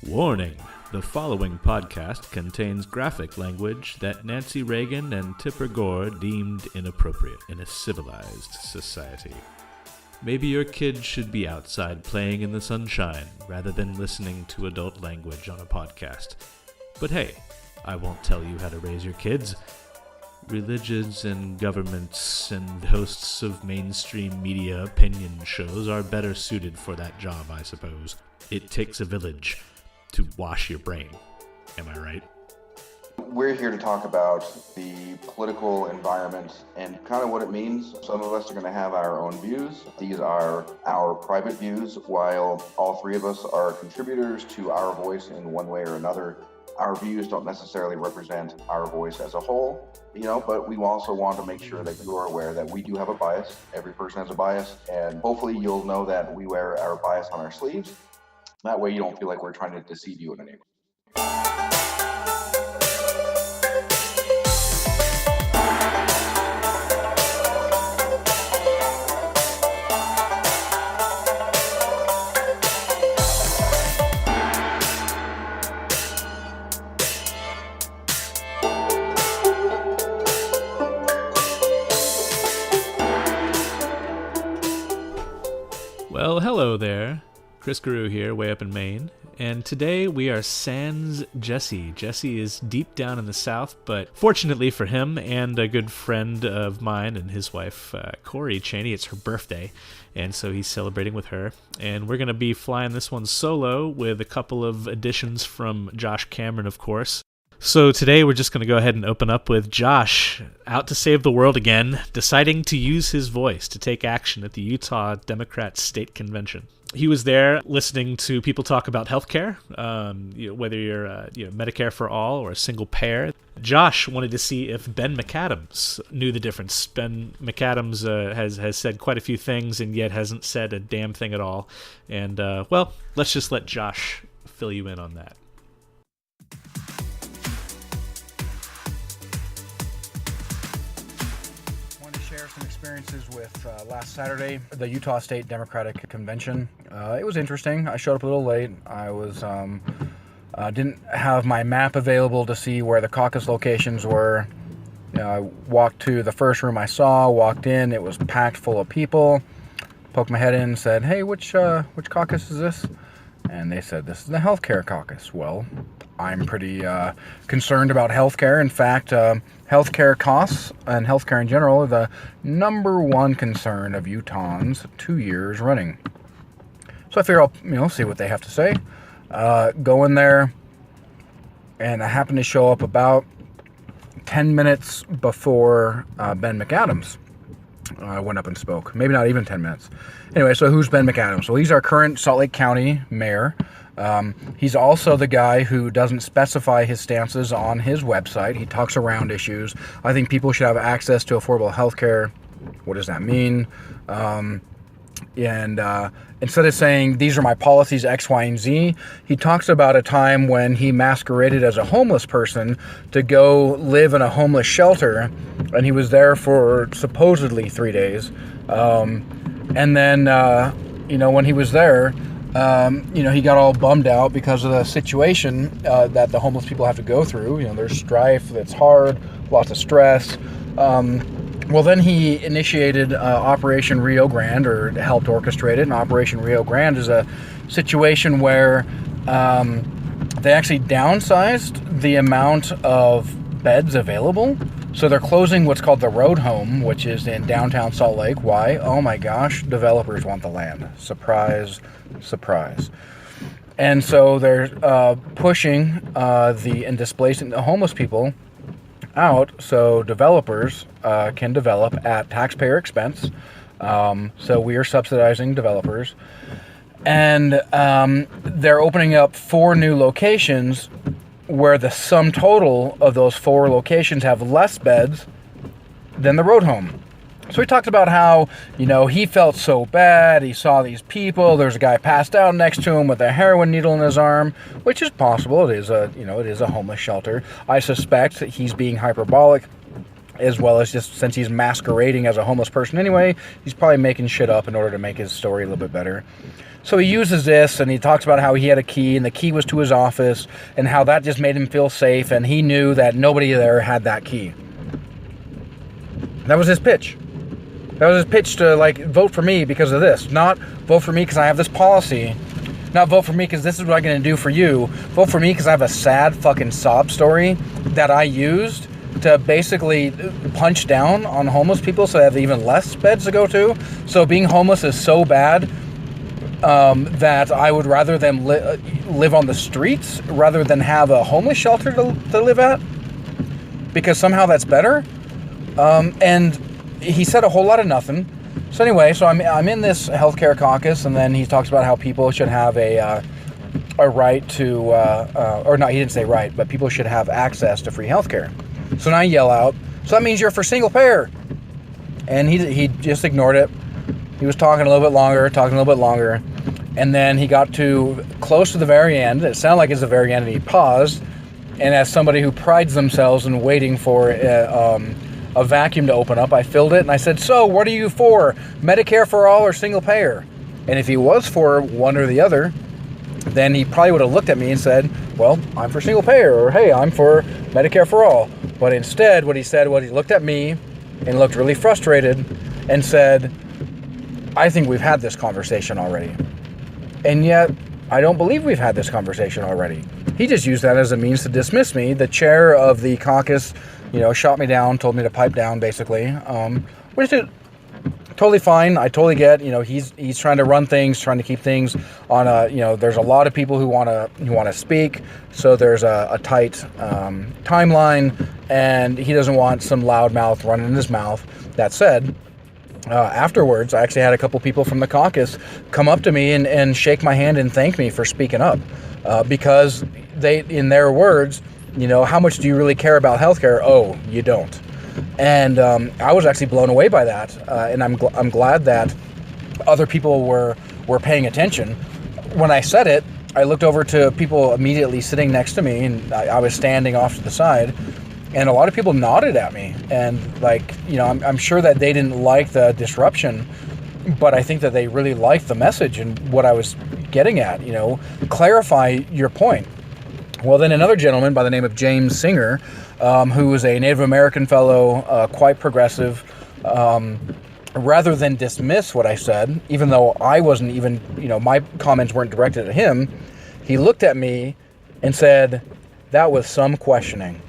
Warning! The following podcast contains graphic language that Nancy Reagan and Tipper Gore deemed inappropriate in a civilized society. Maybe your kid should be outside playing in the sunshine rather than listening to adult language on a podcast. But hey, I won't tell you how to raise your kids. Religions and governments and hosts of mainstream media opinion shows are better suited for that job, I suppose. It takes a village to wash your brain. Am I right? We're here to talk about the political environment and kind of what it means. Some of us are going to have our own views. These are our private views, while all three of us are contributors to our voice in one way or another. Our views don't necessarily represent our voice as a whole, but we also want to make sure that you are aware that we do have a bias. Every person has a bias, and hopefully you'll know that we wear our bias on our sleeves. That way you don't feel like we're trying to deceive you in any way. Well, hello there. Chris Guru here, way up in Maine, and today we are sans Jessie. Jessie is deep down in the south, but fortunately for him and a good friend of mine and his wife, Corey Cheney, it's her birthday, and so he's celebrating with her. And we're going to be flying this one solo with a couple of additions from Josh Cameron, of course. So today we're just going to go ahead and open up with Josh, out to save the world again, deciding to use his voice to take action at the Utah Democrat State Convention. He was there listening to people talk about healthcare, whether you're Medicare for all or a single payer. Josh wanted to see if Ben McAdams knew the difference. Ben McAdams has said quite a few things and yet hasn't said a damn thing at all. And, let's just let Josh fill you in on that. Experiences with last Saturday, the Utah State Democratic Convention. It was interesting. I showed up a little late. I was didn't have my map available to see where the caucus locations were. I walked to the first room I saw, walked in, it was packed full of people. Poked my head in, said, "Hey, which caucus is this?" And they said, "This is the healthcare caucus." Well, I'm pretty concerned about healthcare. In fact, healthcare costs and healthcare in general are the number one concern of Utahns 2 years running. So I figure I'll see what they have to say. Go in there, and I happened to show up about 10 minutes before Ben McAdams went up and spoke. Maybe not even 10 minutes. Anyway, so who's Ben McAdams? Well, he's our current Salt Lake County mayor. He's also the guy who doesn't specify his stances on his website. He talks around issues. I think people should have access to affordable health care. What does that mean? Instead of saying, these are my policies, X, Y, and Z, he talks about a time when he masqueraded as a homeless person to go live in a homeless shelter, and he was there for supposedly 3 days. And then, when he was there, he got all bummed out because of the situation that the homeless people have to go through. There's strife, that's hard, lots of stress. Then he initiated Operation Rio Grande, or helped orchestrate it. And Operation Rio Grande is a situation where they actually downsized the amount of beds available. So they're closing what's called the Road Home, which is in downtown Salt Lake. Why? Oh my gosh, developers want the land. Surprise, surprise. And so they're pushing and displacing the homeless people out so developers can develop at taxpayer expense. So we are subsidizing developers. And they're opening up 4 new locations where the sum total of those 4 locations have less beds than the Road Home. So he talked about how, he felt so bad. He saw these people. There's a guy passed out next to him with a heroin needle in his arm, which is possible. It is a homeless shelter. I suspect that he's being hyperbolic, as well as just since he's masquerading as a homeless person anyway, he's probably making shit up in order to make his story a little bit better. So he uses this, and he talks about how he had a key, and the key was to his office, and how that just made him feel safe, and he knew that nobody there had that key. That was his pitch. That was his pitch to, like, vote for me because of this. Not vote for me because I have this policy. Not vote for me because this is what I'm going to do for you. Vote for me because I have a sad fucking sob story that I used to basically punch down on homeless people so they have even less beds to go to. So being homeless is so bad that I would rather them live on the streets rather than have a homeless shelter to live at, because somehow that's better. And he said a whole lot of nothing. So anyway, so I'm in this healthcare caucus, and then he talks about how people should have a right to, or not, he didn't say right, but people should have access to free healthcare. So now I yell out, so that means you're for single payer. And he just ignored it. He was talking a little bit longer, and then he got to close to the very end. It sounded like it's the very end, and he paused. And as somebody who prides themselves in waiting for a vacuum to open up, I filled it, and I said, so what are you for? Medicare for all or single payer? And if he was for one or the other, then he probably would have looked at me and said, well, I'm for single payer, or hey, I'm for Medicare for all. But instead, what he said was he looked at me and looked really frustrated and said, I think we've had this conversation already. And yet, I don't believe we've had this conversation already. He just used that as a means to dismiss me. The chair of the caucus, shot me down, told me to pipe down, basically, which is totally fine. I totally get, he's trying to run things, trying to keep things on there's a lot of people who want to speak, so there's a tight timeline, and he doesn't want some loudmouth running in his mouth. That said, afterwards, I actually had a couple people from the caucus come up to me and shake my hand and thank me for speaking up, because they, in their words, how much do you really care about healthcare? Oh, you don't. And I was actually blown away by that, and I'm glad that other people were paying attention. When I said it, I looked over to people immediately sitting next to me, and I was standing off to the side, and a lot of people nodded at me, and I'm sure that they didn't like the disruption, but I think that they really liked the message and what I was getting at. Clarify your point. Well, then another gentleman by the name of James Singer, who was a Native American fellow, quite progressive, rather than dismiss what I said, even though I wasn't even, my comments weren't directed at him, he looked at me and said, that was some questioning.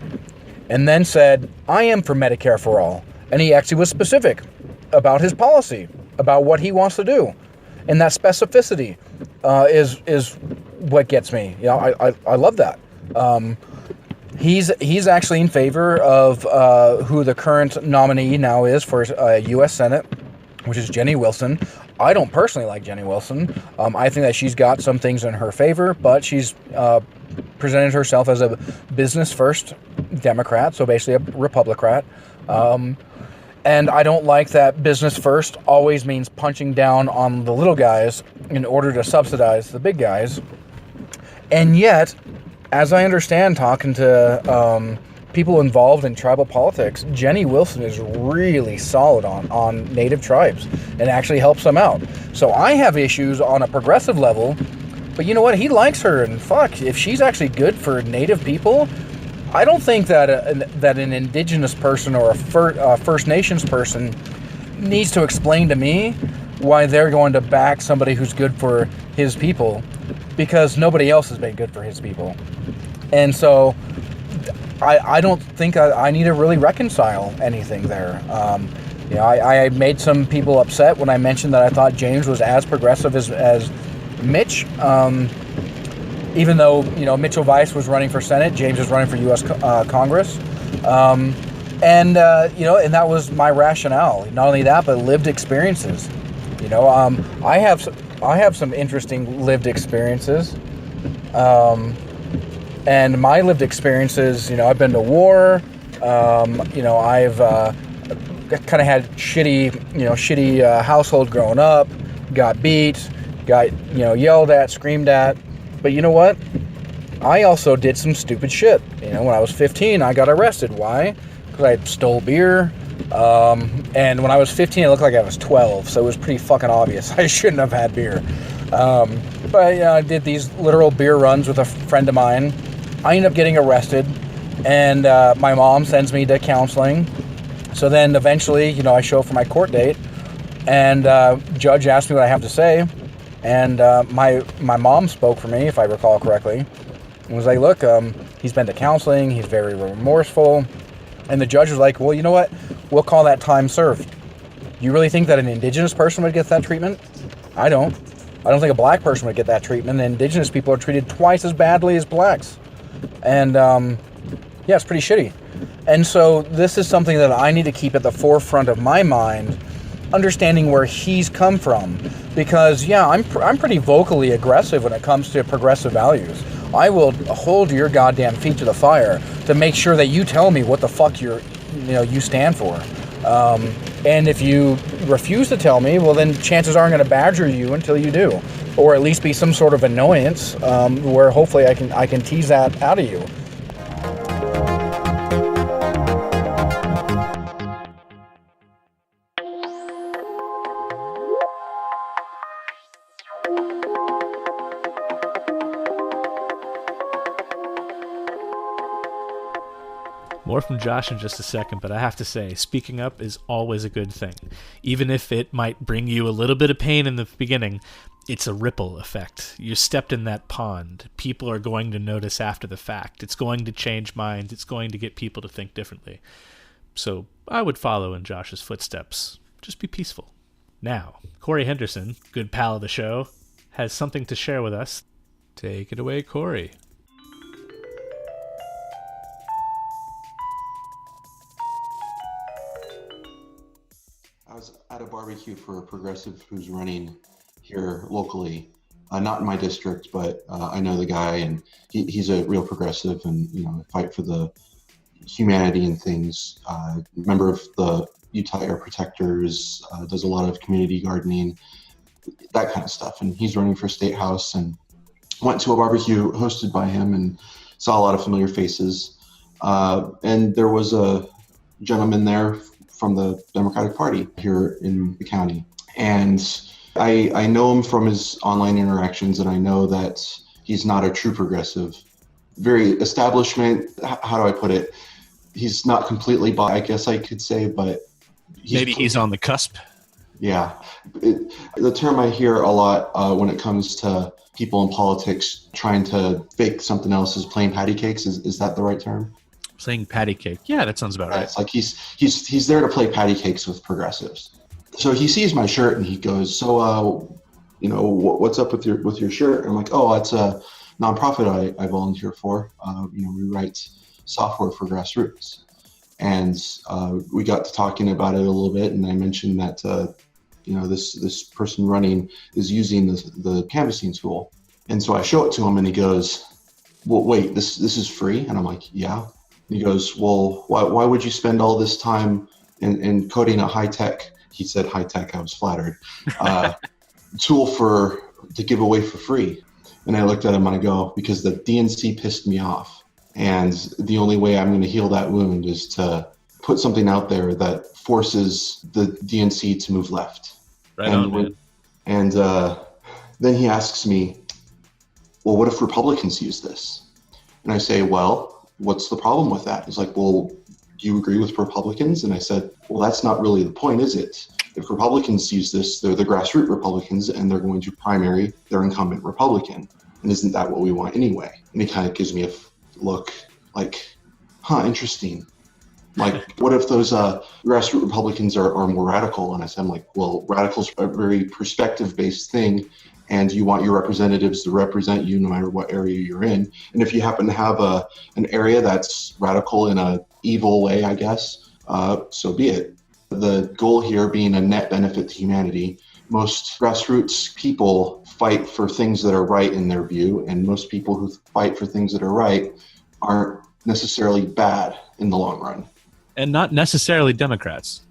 And then said, I am for Medicare for all. And he actually was specific about his policy, about what he wants to do. And that specificity is what gets me. I love that. He's actually in favor of who the current nominee now is for U.S. Senate, which is Jenny Wilson. I don't personally like Jenny Wilson. I think that she's got some things in her favor, but she's presented herself as a business-first Democrat, so basically a Republican. And I don't like that business first always means punching down on the little guys in order to subsidize the big guys. And yet, as I understand, talking to people involved in tribal politics, Jenny Wilson is really solid on native tribes and actually helps them out. So I have issues on a progressive level, but you know what? He likes her, and fuck, if she's actually good for native people, I don't think that an indigenous person or a First Nations person needs to explain to me why they're going to back somebody who's good for his people, because nobody else has been good for his people. And so I don't think I need to really reconcile anything there. I made some people upset when I mentioned that I thought James was as progressive as Mitch. Even though, Mitchell Weiss was running for Senate, James was running for U.S. Congress. And that was my rationale. Not only that, but lived experiences. I have some interesting lived experiences. And my lived experiences, I've been to war. I've kind of had shitty household growing up, got beat, got, yelled at, screamed at. But you know what? I also did some stupid shit. When I was 15, I got arrested. Why? Because I stole beer. And when I was 15, it looked like I was 12. So it was pretty fucking obvious I shouldn't have had beer. But I did these literal beer runs with a friend of mine. I ended up getting arrested, and my mom sends me to counseling. So then eventually, I show up for my court date, and judge asked me what I have to say, and my mom spoke for me, if I recall correctly, and was like, look, he's been to counseling, he's very remorseful, and the judge was like, well, you know what, we'll call that time served. You really think that an indigenous person would get that treatment? I don't think a black person would get that treatment. And indigenous people are treated twice as badly as blacks. And yeah, it's pretty shitty. And so this is something that I need to keep at the forefront of my mind, understanding where he's come from. Because yeah, I'm pretty vocally aggressive when it comes to progressive values. I will hold your goddamn feet to the fire to make sure that you tell me what the fuck you stand for. And if you refuse to tell me, well, then chances are I'm going to badger you until you do, or at least be some sort of annoyance where hopefully I can tease that out of you. More from Josh in just a second, but I have to say, speaking up is always a good thing. Even if it might bring you a little bit of pain in the beginning, it's a ripple effect. You stepped in that pond. People are going to notice after the fact. It's going to change minds. It's going to get people to think differently. So I would follow in Josh's footsteps. Just be peaceful. Now, Corey Henderson, good pal of the show, has something to share with us. Take it away, Corey. I was at a barbecue for a progressive who's running here locally, not in my district, but I know the guy, and he's a real progressive, and fight for the humanity and things. Member of the Utah Air Protectors, does a lot of community gardening, that kind of stuff. And he's running for state house, and went to a barbecue hosted by him and saw a lot of familiar faces. And there was a gentleman there from the Democratic Party here in the county. And I know him from his online interactions, and I know that he's not a true progressive. Very establishment, how do I put it? He's not completely bought, I guess I could say, but he's on the cusp. Yeah. The term I hear a lot when it comes to people in politics trying to fake something else is playing patty cakes. Is that the right term? Playing patty cake. Yeah, that sounds about right. It's like he's there to play patty cakes with progressives. So he sees my shirt and he goes, so what's up with your shirt? And I'm like, oh, it's a nonprofit I volunteer for. We write software for grassroots. And we got to talking about it a little bit, and I mentioned that this person running is using the canvassing tool. And so I show it to him, and he goes, well, wait, this is free? And I'm like, yeah. And he goes, well, why would you spend all this time in coding a high-tech, he said high-tech, I was flattered, tool to give away for free? And I looked at him and I go, because the DNC pissed me off. And the only way I'm going to heal that wound is to put something out there that forces the DNC to move left. Right on, man. And then he asks me, well, what if Republicans use this? And I say, well, what's the problem with that? He's like, well, do you agree with Republicans? And I said, well, that's not really the point, is it? If Republicans use this, they're the grassroots Republicans, and they're going to primary their incumbent Republican. And isn't that what we want anyway? And he kind of gives me a look like, interesting. Like, what if those grassroots Republicans are more radical? And I said, I'm like, well, radical's a very perspective-based thing, and you want your representatives to represent you no matter what area you're in. And if you happen to have an area that's radical in a evil way, I guess, so be it. The goal here being a net benefit to humanity. Most grassroots people fight for things that are right in their view, and most people who fight for things that are right aren't necessarily bad in the long run. And not necessarily Democrats.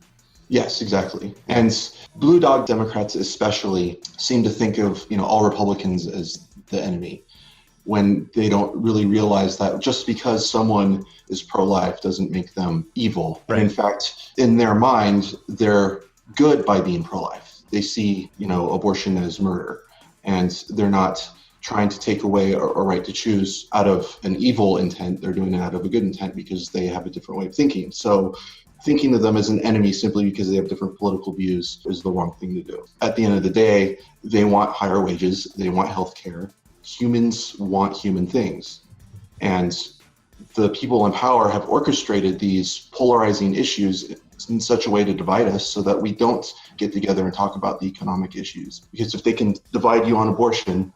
Yes, exactly. And blue dog Democrats especially seem to think of, all Republicans as the enemy, when they don't really realize that just because someone is pro-life doesn't make them evil. Right. And in fact, in their mind, they're good by being pro-life. They see, abortion as murder. and they're not trying to take away a right to choose out of an evil intent. They're doing it out of a good intent because they have a different way of thinking. So thinking of them as an enemy simply because they have different political views is the wrong thing to do. At the end of the day, they want higher wages, they want health care. Humans want human things. And the people in power have orchestrated these polarizing issues in such a way to divide us so that we don't get together and talk about the economic issues. Because if they can divide you on abortion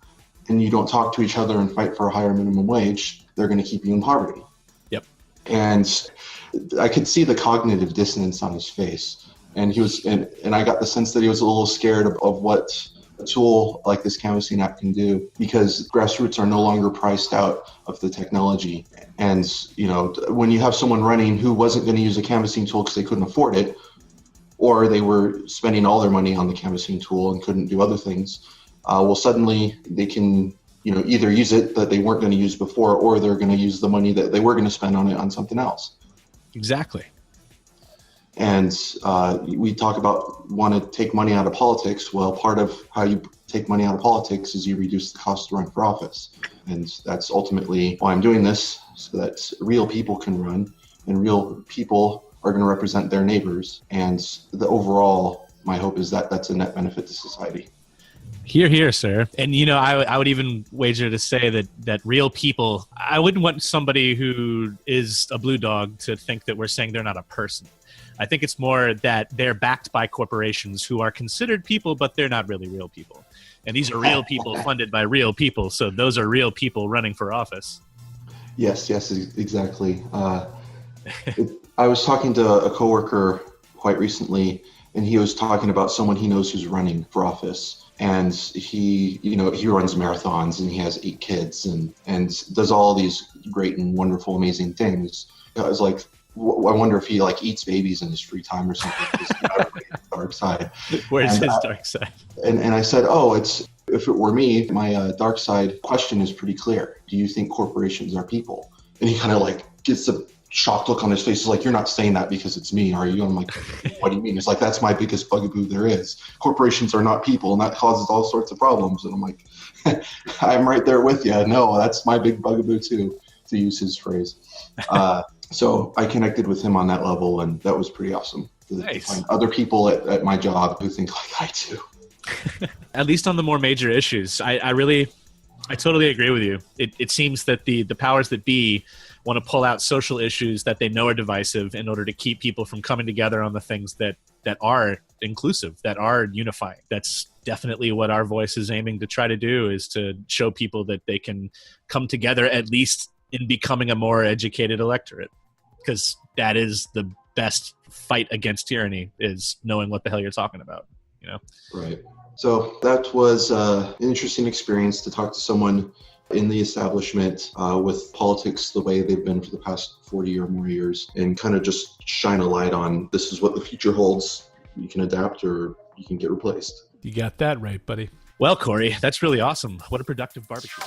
and you don't talk to each other and fight for a higher minimum wage, they're going to keep you in poverty. Yep. And I could see the cognitive dissonance on his face. And he was, and I got the sense that he was a little scared of what a tool like this canvassing app can do, because grassroots are no longer priced out of the technology. And, you know, when you have someone running who wasn't going to use a canvassing tool because they couldn't afford it, or they were spending all their money on the canvassing tool and couldn't do other things, well, suddenly they can, you know, either use it that they weren't going to use before, or they're going to use the money that they were going to spend on it on something else. Exactly. And we talk about want to take money out of politics. Well, part of how you take money out of politics is you reduce the cost to run for office. And that's ultimately why I'm doing this, so that real people can run and real people are going to represent their neighbors. And the overall, my hope is that that's a net benefit to society. Hear, hear, sir. And, you know, I would even wager to say that real people, I wouldn't want somebody who is a blue dog to think that we're saying they're not a person. I think it's more that they're backed by corporations who are considered people, but they're not really real people. And these are real people funded by real people. So those are real people running for office. Yes, exactly. I was talking to a coworker quite recently, and he was talking about someone he knows who's running for office. And he runs marathons, and he has 8 kids and does all these great and wonderful, amazing things. I was like, I wonder if he eats babies in his free time or something. Dark side. Where's his dark side? And I said, if it were me, my dark side question is pretty clear. Do you think corporations are people? And he kind of gets a shocked look on his face. He's like, you're not saying that because it's me, are you? I'm like, what do you mean? It's like, that's my biggest bugaboo there is. Corporations are not people, and that causes all sorts of problems. And I'm like, I'm right there with you. No, that's my big bugaboo too, to use his phrase. So I connected with him on that level, and that was pretty awesome. Nice. To find other people at my job who think like I do. At least on the more major issues. I totally agree with you. It seems that the powers that be want to pull out social issues that they know are divisive in order to keep people from coming together on the things that are inclusive, that are unifying. That's definitely what our voice is aiming to try to do, is to show people that they can come together, at least in becoming a more educated electorate. Because that is the best fight against tyranny, is knowing what the hell you're talking about, you know? Right. So that was an interesting experience to talk to someone in the establishment with politics the way they've been for the past 40 or more years, and kind of just shine a light on this is what the future holds. You can adapt or you can get replaced. You got that right, buddy. Well, Corey, that's really awesome. What a productive barbecue.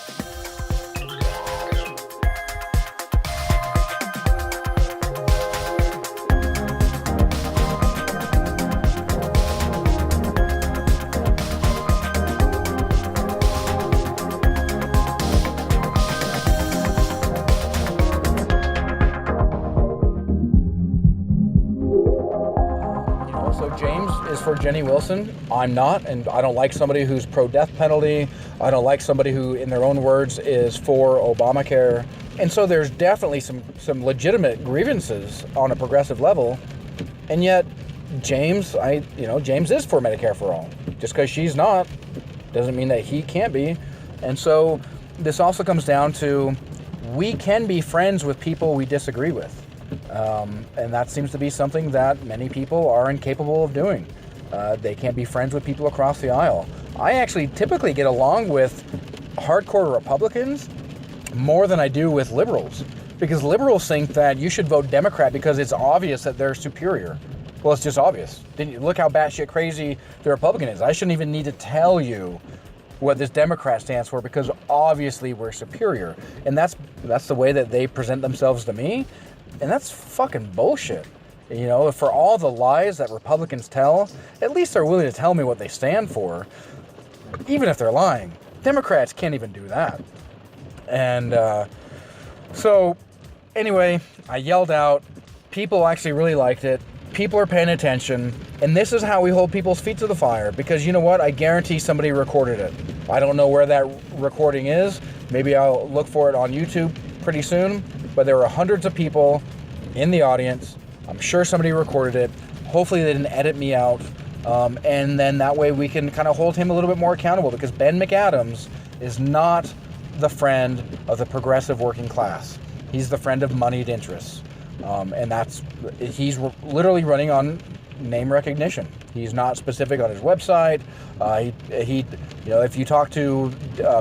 For Jenny Wilson, I'm not, and I don't like somebody who's pro-death penalty. I don't like somebody who, in their own words, is for Obamacare. And so there's definitely some legitimate grievances on a progressive level. And yet, James is for Medicare for all. Just because she's not doesn't mean that he can't be. And so this also comes down to, we can be friends with people we disagree with. And that seems to be something that many people are incapable of doing. They can't be friends with people across the aisle. I actually typically get along with hardcore Republicans more than I do with liberals, because liberals think that you should vote Democrat because it's obvious that they're superior. Well, it's just obvious. Look how batshit crazy the Republican is. I shouldn't even need to tell you what this Democrat stands for, because obviously we're superior. And that's the way that they present themselves to me. And that's fucking bullshit. You know, for all the lies that Republicans tell, at least they're willing to tell me what they stand for. even if they're lying. Democrats can't even do that. And so anyway, I yelled out. People actually really liked it. People are paying attention. And this is how we hold people's feet to the fire. Because you know what? I guarantee somebody recorded it. I don't know where that recording is. Maybe I'll look for it on YouTube pretty soon. But there were hundreds of people in the audience. I'm sure somebody recorded it. Hopefully they didn't edit me out. And then that way we can kind of hold him a little bit more accountable, because Ben McAdams is not the friend of the progressive working class. He's the friend of moneyed interests. And he's literally running on name recognition. He's not specific on his website. If you talk to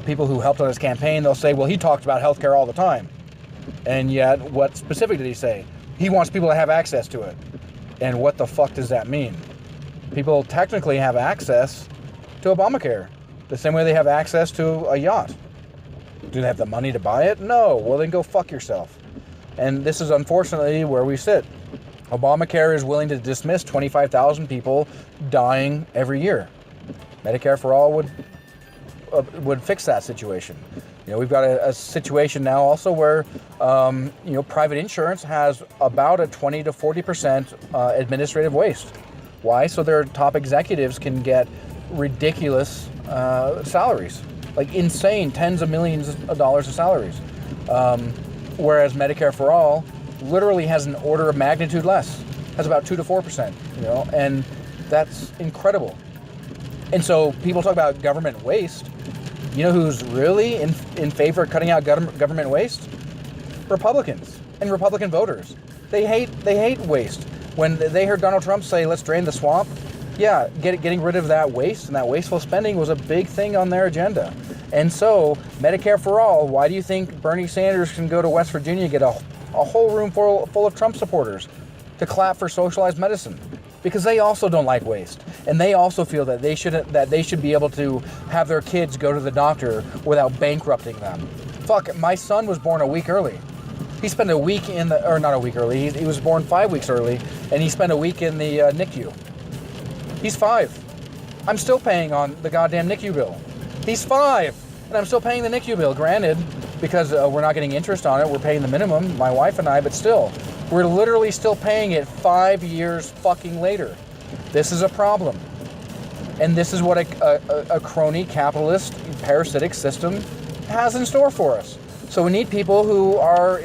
people who helped on his campaign, they'll say, well, he talked about healthcare all the time. And yet, what specific did he say? He wants people to have access to it. And what the fuck does that mean? People technically have access to Obamacare, the same way they have access to a yacht. Do they have the money to buy it? No. Well, then go fuck yourself. And this is unfortunately where we sit. Obamacare is willing to dismiss 25,000 people dying every year. Medicare for All would fix that situation. We've got a situation now also where, private insurance has about a 20 to 40% administrative waste. Why? So their top executives can get ridiculous salaries, like insane tens of millions of dollars of salaries. Whereas Medicare for All literally has an order of magnitude less, has about 2 to 4%, and that's incredible. And so people talk about government waste. You know who's really in favor of cutting out government waste? Republicans and Republican voters. They hate waste. When they heard Donald Trump say, let's drain the swamp, yeah, getting rid of that waste and that wasteful spending was a big thing on their agenda. And so, Medicare for All, why do you think Bernie Sanders can go to West Virginia and get a whole room full of Trump supporters to clap for socialized medicine? Because they also don't like waste. And they also feel that they should be able to have their kids go to the doctor without bankrupting them. Fuck, my son was born a week early. He spent a week not a week early, he was born 5 weeks early, and he spent a week in the NICU. He's 5. I'm still paying on the goddamn NICU bill. He's 5, and I'm still paying the NICU bill, granted, because we're not getting interest on it, we're paying the minimum, my wife and I, but still, we're literally still paying it 5 years fucking later. This is a problem. And this is what a crony capitalist parasitic system has in store for us. So we need people who are,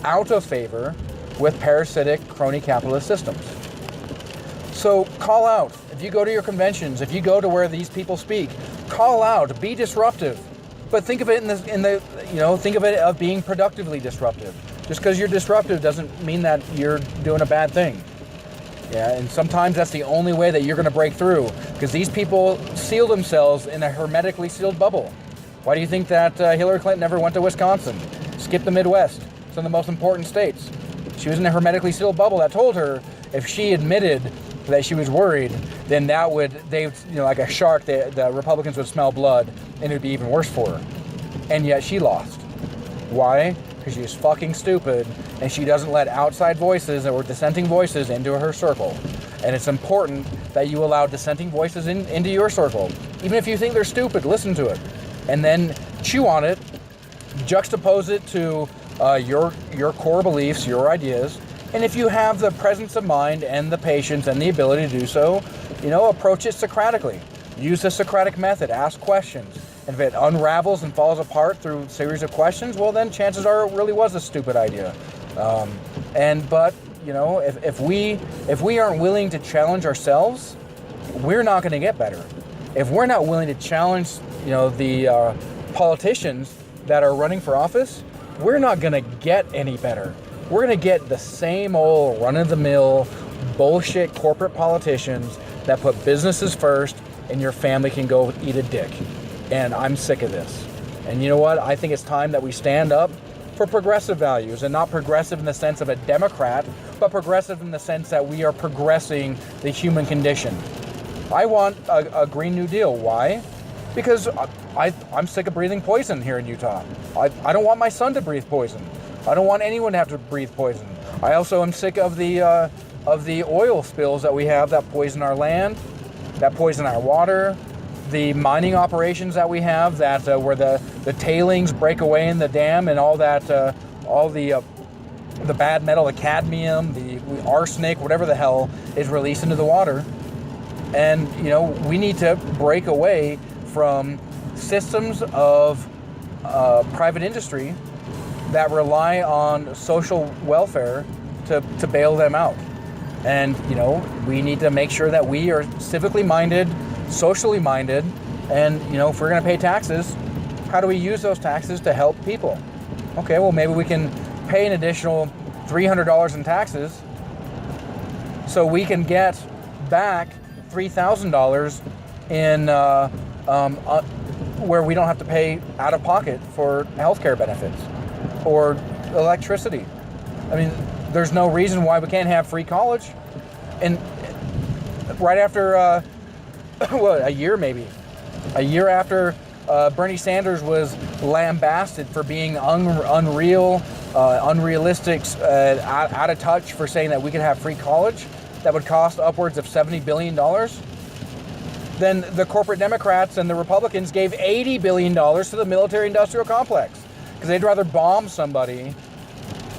out of favor with parasitic crony capitalist systems. So call out. If you go to your conventions, if you go to where these people speak, call out, be disruptive. But think of it think of it of being productively disruptive. Just because you're disruptive doesn't mean that you're doing a bad thing. Yeah, and sometimes that's the only way that you're going to break through, because these people seal themselves in a hermetically sealed bubble. Why do you think that Hillary Clinton never went to Wisconsin? Skipped the Midwest, some of the most important states. She was in a hermetically sealed bubble that told her if she admitted that she was worried, then that would, like a shark, the Republicans would smell blood, and it would be even worse for her. And yet she lost. Why? Because she's fucking stupid, and she doesn't let outside voices or dissenting voices into her circle. And it's important that you allow dissenting voices into your circle. Even if you think they're stupid, listen to it. And then chew on it, juxtapose it to your core beliefs, your ideas. And if you have the presence of mind and the patience and the ability to do so, approach it Socratically. Use the Socratic method, ask questions. And if it unravels and falls apart through a series of questions, well then chances are it really was a stupid idea. But if we aren't willing to challenge ourselves, we're not going to get better. If we're not willing to challenge, the politicians that are running for office, we're not going to get any better. We're going to get the same old run-of-the-mill bullshit corporate politicians that put businesses first and your family can go eat a dick. And I'm sick of this. And you know what? I think it's time that we stand up for progressive values, and not progressive in the sense of a Democrat, but progressive in the sense that we are progressing the human condition. I want a Green New Deal. Why? Because I'm sick of breathing poison here in Utah. I don't want my son to breathe poison. I don't want anyone to have to breathe poison. I also am sick of the oil spills that we have that poison our land, that poison our water, the mining operations that we have, that where the tailings break away in the dam, and all that, all the bad metal, the cadmium, the arsenic, whatever the hell is released into the water. And we need to break away from systems of private industry that rely on social welfare to bail them out. And we need to make sure that we are civically minded, socially minded, and if we're going to pay taxes, how do we use those taxes to help people? Okay, well, maybe we can pay an additional $300 in taxes so we can get back $3,000 in where we don't have to pay out of pocket for healthcare benefits or electricity. I mean, there's no reason why we can't have free college. And right after a year after Bernie Sanders was lambasted for being unrealistic, out of touch, for saying that we could have free college that would cost upwards of $70 billion, then the corporate Democrats and the Republicans gave $80 billion to the military-industrial complex because they'd rather bomb somebody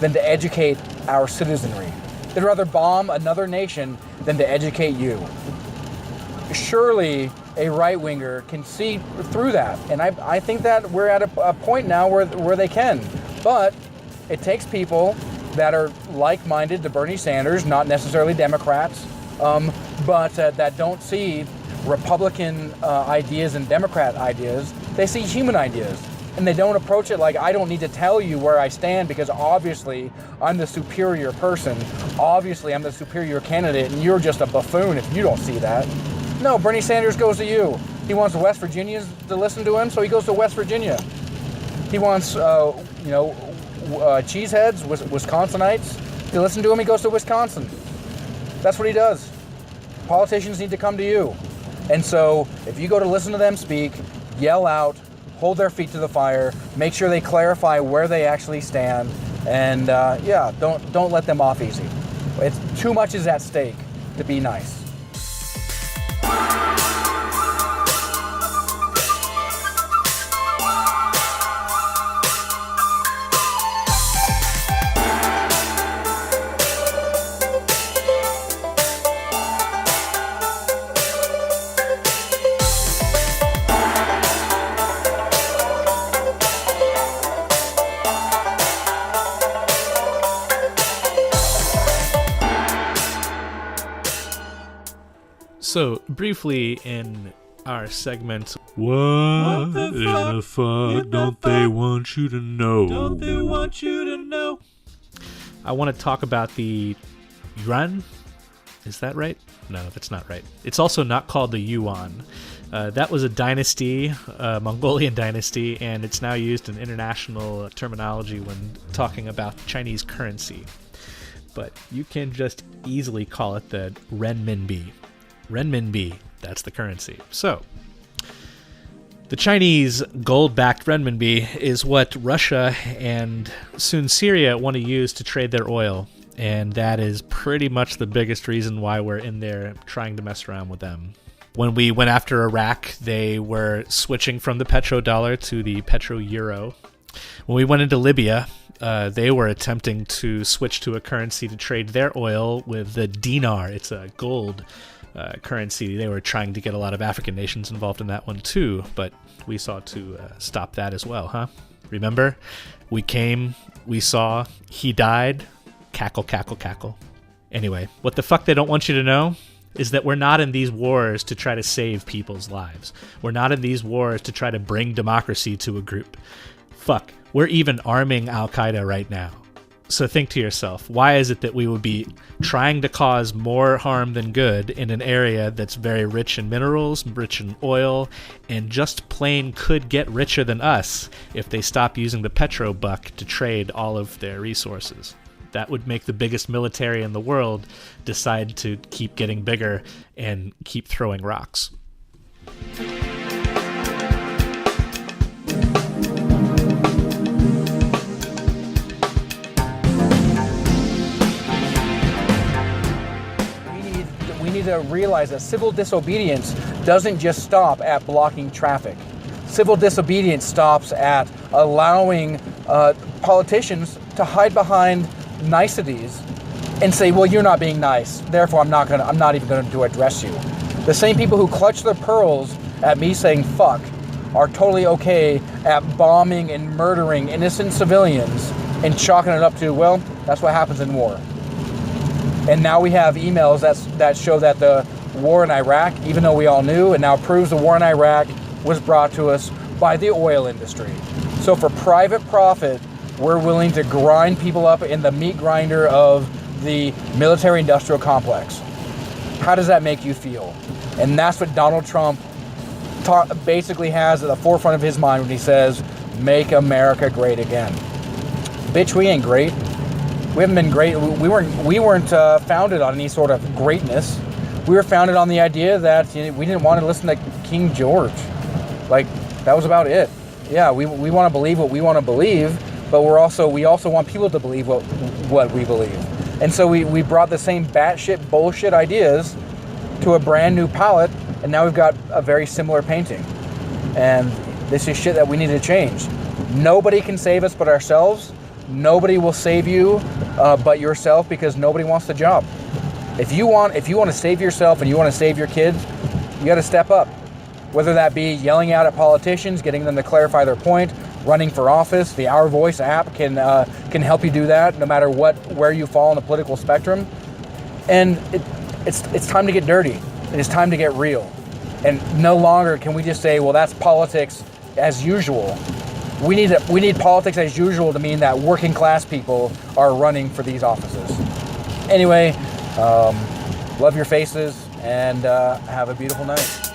than to educate our citizenry. They'd rather bomb another nation than to educate you. Surely a right-winger can see through that, and I think that we're at a point now where they can. But it takes people that are like-minded to Bernie Sanders, not necessarily Democrats, but that don't see Republican ideas and Democrat ideas. They see human ideas, and they don't approach it like, I don't need to tell you where I stand because obviously I'm the superior person. Obviously I'm the superior candidate, and you're just a buffoon if you don't see that. No, Bernie Sanders goes to you. He wants West Virginians to listen to him, so he goes to West Virginia. He wants, cheeseheads, Wisconsinites, to listen to him, he goes to Wisconsin. That's what he does. Politicians need to come to you. And so if you go to listen to them speak, yell out, hold their feet to the fire, make sure they clarify where they actually stand, and don't let them off easy. It's too much is at stake to be nice. So, briefly in our segment, what in the fuck don't they want you to know? Don't they want you to know? I want to talk about the Yuan. Is that right? No, that's not right. It's also not called the Yuan. That was a dynasty, a Mongolian dynasty, and it's now used in international terminology when talking about Chinese currency. But you can just easily call it the renminbi. Renminbi, that's the currency. So, the Chinese gold-backed renminbi is what Russia and soon Syria want to use to trade their oil, and that is pretty much the biggest reason why we're in there trying to mess around with them. When we went after Iraq, they were switching from the petrodollar to the petro-euro. When we went into Libya, they were attempting to switch to a currency to trade their oil with the dinar. It's a gold currency. They were trying to get a lot of African nations involved in that one too, but we sought to stop that as well, huh? Remember? We came, we saw, he died, cackle, cackle, cackle. Anyway, what the fuck they don't want you to know is that we're not in these wars to try to save people's lives. We're not in these wars to try to bring democracy to a group. Fuck, we're even arming Al-Qaeda right now. So think to yourself, why is it that we would be trying to cause more harm than good in an area that's very rich in minerals, rich in oil, and just plain could get richer than us if they stop using the petro buck to trade all of their resources? That would make the biggest military in the world decide to keep getting bigger and keep throwing rocks. To realize that civil disobedience doesn't just stop at blocking traffic. Civil disobedience stops at allowing politicians to hide behind niceties and say, well, you're not being nice, therefore I'm not even going to address you. The same people who clutch their pearls at me saying fuck are totally okay at bombing and murdering innocent civilians and chalking it up to, well, that's what happens in war. And now we have emails that show that the war in Iraq, even though we all knew, it now proves the war in Iraq was brought to us by the oil industry. So for private profit, we're willing to grind people up in the meat grinder of the military-industrial complex. How does that make you feel? And that's what Donald Trump basically has at the forefront of his mind when he says, make America great again. Bitch, we ain't great. We haven't been great. We weren't founded on any sort of greatness. We were founded on the idea that we didn't want to listen to King George. Like, that was about it. Yeah, we want to believe what we want to believe, but we also want people to believe what we believe. And so we brought the same batshit bullshit ideas to a brand new palette, and now we've got a very similar painting. And this is shit that we need to change. Nobody can save us but ourselves. Nobody will save you but yourself, because nobody wants the job. If you want to save yourself and you want to save your kids, you got to step up. Whether that be yelling out at politicians, getting them to clarify their point, running for office. The Our Voice app can help you do that, no matter where you fall on the political spectrum. And it's time to get dirty. It's time to get real. And no longer can we just say, well, that's politics as usual. We need politics as usual to mean that working class people are running for these offices. Anyway, love your faces, and have a beautiful night.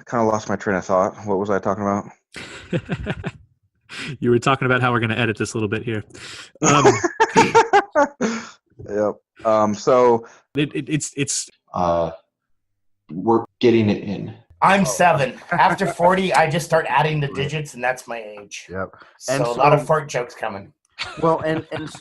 Kind of lost my train of thought. What was I talking about? You were talking about how we're going to edit this a little bit here. Yep. So it's we're getting it in. I'm 7. After 40, I just start adding the digits, and that's my age. Yep. So a lot of fart jokes coming. Well, and so